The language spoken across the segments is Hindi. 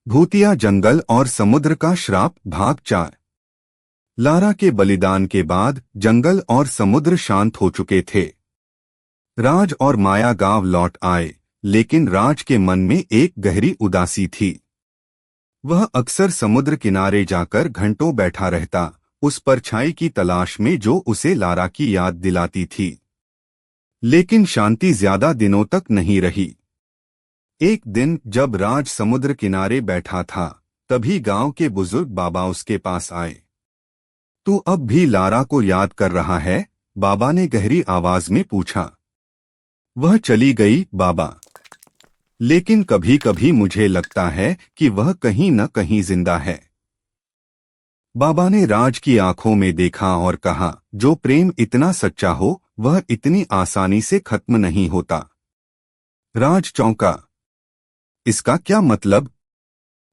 भूतिया जंगल और समुद्र का श्राप भाग 4। लारा के बलिदान के बाद जंगल और समुद्र शांत हो चुके थे। राज और माया गांव लौट आए, लेकिन राज के मन में एक गहरी उदासी थी। वह अक्सर समुद्र किनारे जाकर घंटों बैठा रहता, उस परछाई की तलाश में जो उसे लारा की याद दिलाती थी। लेकिन शांति ज्यादा दिनों तक नहीं रही। एक दिन जब राज समुद्र किनारे बैठा था, तभी गांव के बुजुर्ग बाबा उसके पास आए। तू अब भी लारा को याद कर रहा है? बाबा ने गहरी आवाज में पूछा। वह चली गई बाबा, लेकिन कभी कभी मुझे लगता है कि वह कहीं न कहीं जिंदा है। बाबा ने राज की आंखों में देखा और कहा, जो प्रेम इतना सच्चा हो वह इतनी आसानी से खत्म नहीं होता। राज चौंका। इसका क्या मतलब?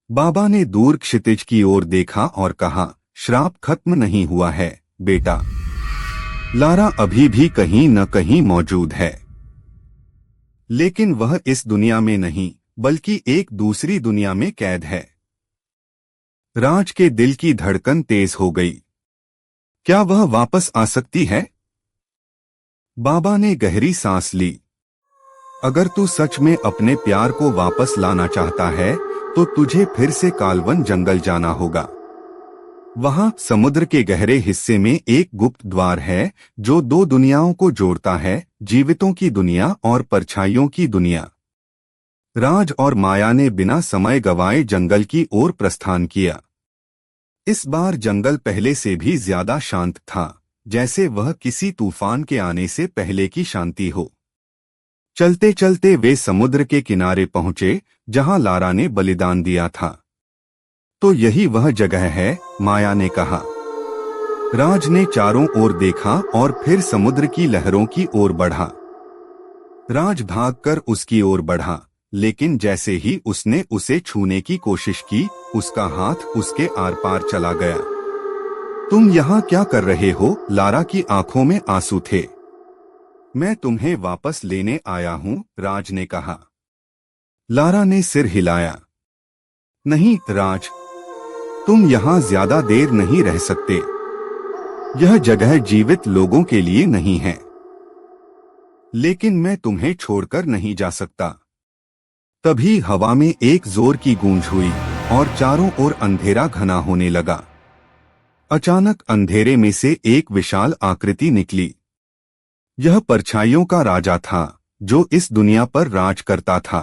बाबा ने दूर क्षितिज की ओर देखा और कहा, श्राप खत्म नहीं हुआ है बेटा। लारा अभी भी कहीं न कहीं मौजूद है, लेकिन वह इस दुनिया में नहीं बल्कि एक दूसरी दुनिया में कैद है। राज के दिल की धड़कन तेज हो गई। क्या वह वापस आ सकती है? बाबा ने गहरी सांस ली। अगर तू सच में अपने प्यार को वापस लाना चाहता है तो तुझे फिर से कालवन जंगल जाना होगा। वहां समुद्र के गहरे हिस्से में एक गुप्त द्वार है जो दो दुनियाओं को जोड़ता है, जीवितों की दुनिया और परछाइयों की दुनिया। राज और माया ने बिना समय गवाए जंगल की ओर प्रस्थान किया। इस बार जंगल पहले से भी ज्यादा शांत था, जैसे वह किसी तूफान के आने से पहले की शांति हो। चलते चलते वे समुद्र के किनारे पहुंचे जहां लारा ने बलिदान दिया था। तो यही वह जगह है, माया ने कहा। राज ने चारों ओर देखा और फिर समुद्र की लहरों की ओर बढ़ा। राज भागकर उसकी ओर बढ़ा, लेकिन जैसे ही उसने उसे छूने की कोशिश की, उसका हाथ उसके आर पार चला गया। तुम यहाँ क्या कर रहे हो? लारा की आंखों में आंसू थे। मैं तुम्हें वापस लेने आया हूँ, राज ने कहा। लारा ने सिर हिलाया। नहीं राज, तुम यहाँ ज्यादा देर नहीं रह सकते। यह जगह जीवित लोगों के लिए नहीं है। लेकिन मैं तुम्हें छोड़कर नहीं जा सकता। तभी हवा में एक जोर की गूंज हुई और चारों ओर अंधेरा घना होने लगा। अचानक अंधेरे में से एक विशाल आकृति निकली। यह परछाइयों का राजा था जो इस दुनिया पर राज करता था।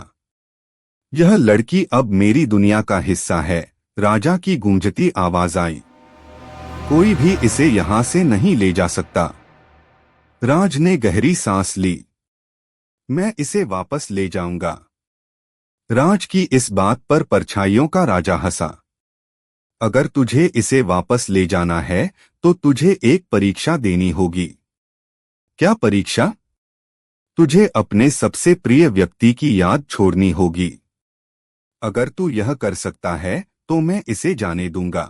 यह लड़की अब मेरी दुनिया का हिस्सा है, राजा की गूंजती आवाज आई। कोई भी इसे यहां से नहीं ले जा सकता। राज ने गहरी सांस ली। मैं इसे वापस ले जाऊंगा। राज की इस बात पर परछाइयों का राजा हंसा। अगर तुझे इसे वापस ले जाना है तो तुझे एक परीक्षा देनी होगी। क्या परीक्षा? तुझे अपने सबसे प्रिय व्यक्ति की याद छोड़नी होगी। अगर तू यह कर सकता है तो मैं इसे जाने दूंगा।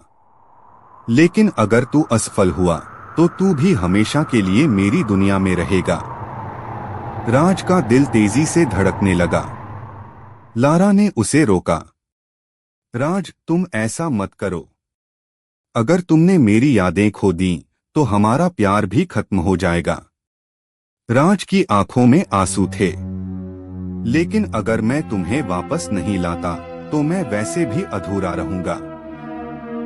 लेकिन अगर तू असफल हुआ तो तू भी हमेशा के लिए मेरी दुनिया में रहेगा। राज का दिल तेजी से धड़कने लगा। लारा ने उसे रोका। राज, तुम ऐसा मत करो। अगर तुमने मेरी यादें खो दी तो हमारा प्यार भी खत्म हो जाएगा। राज की आंखों में आंसू थे। लेकिन अगर मैं तुम्हें वापस नहीं लाता तो मैं वैसे भी अधूरा रहूंगा।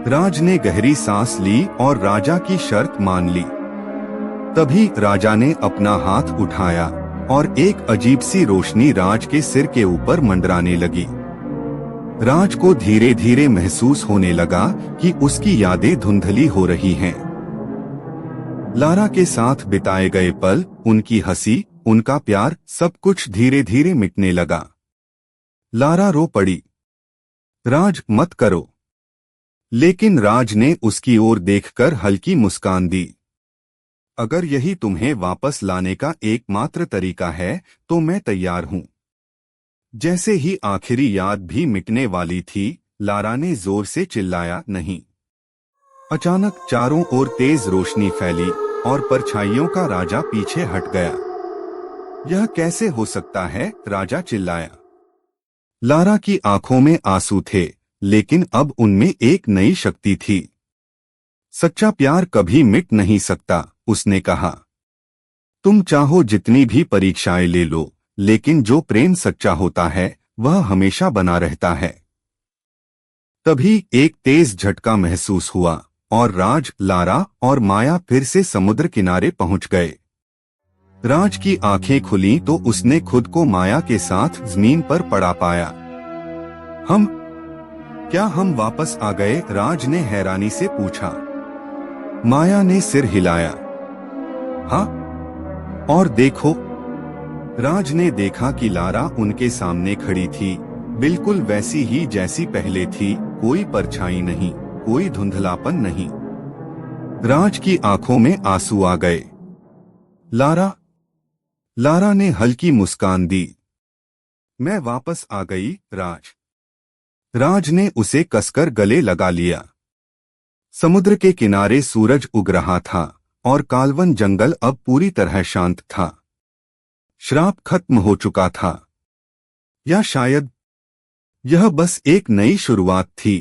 राज ने गहरी सांस ली और राजा की शर्त मान ली। तभी राजा ने अपना हाथ उठाया और एक अजीब सी रोशनी राज के सिर के ऊपर मंडराने लगी। राज को धीरे धीरे महसूस होने लगा कि उसकी यादें धुंधली हो रही हैं। लारा के साथ बिताए गए पल, उनकी हंसी, उनका प्यार, सब कुछ धीरे धीरे मिटने लगा। लारा रो पड़ी। राज, मत करो। लेकिन राज ने उसकी ओर देखकर हल्की मुस्कान दी। अगर यही तुम्हें वापस लाने का एकमात्र तरीका है तो मैं तैयार हूं। जैसे ही आखिरी याद भी मिटने वाली थी, लारा ने जोर से चिल्लाया, नहीं। अचानक चारों ओर तेज रोशनी फैली और परछाइयों का राजा पीछे हट गया। यह कैसे हो सकता है? राजा चिल्लाया। लारा की आंखों में आंसू थे, लेकिन अब उनमें एक नई शक्ति थी। सच्चा प्यार कभी मिट नहीं सकता, उसने कहा। तुम चाहो जितनी भी परीक्षाएं ले लो, लेकिन जो प्रेम सच्चा होता है वह हमेशा बना रहता है। तभी एक तेज झटका महसूस हुआ और राज, लारा और माया फिर से समुद्र किनारे पहुंच गए। राज की आंखें खुली तो उसने खुद को माया के साथ जमीन पर पड़ा पाया। क्या हम वापस आ गए? राज ने हैरानी से पूछा। माया ने सिर हिलाया। हाँ, और देखो। राज ने देखा कि लारा उनके सामने खड़ी थी, बिल्कुल वैसी ही जैसी पहले थी, कोई परछाई नहीं, कोई धुंधलापन नहीं। राज की आंखों में आंसू आ गए। लारा ने हल्की मुस्कान दी। मैं वापस आ गई, राज ने उसे कसकर गले लगा लिया। समुद्र के किनारे सूरज उग रहा था और काल्वन जंगल अब पूरी तरह शांत था। श्राप खत्म हो चुका था, या शायद यह बस एक नई शुरुआत थी।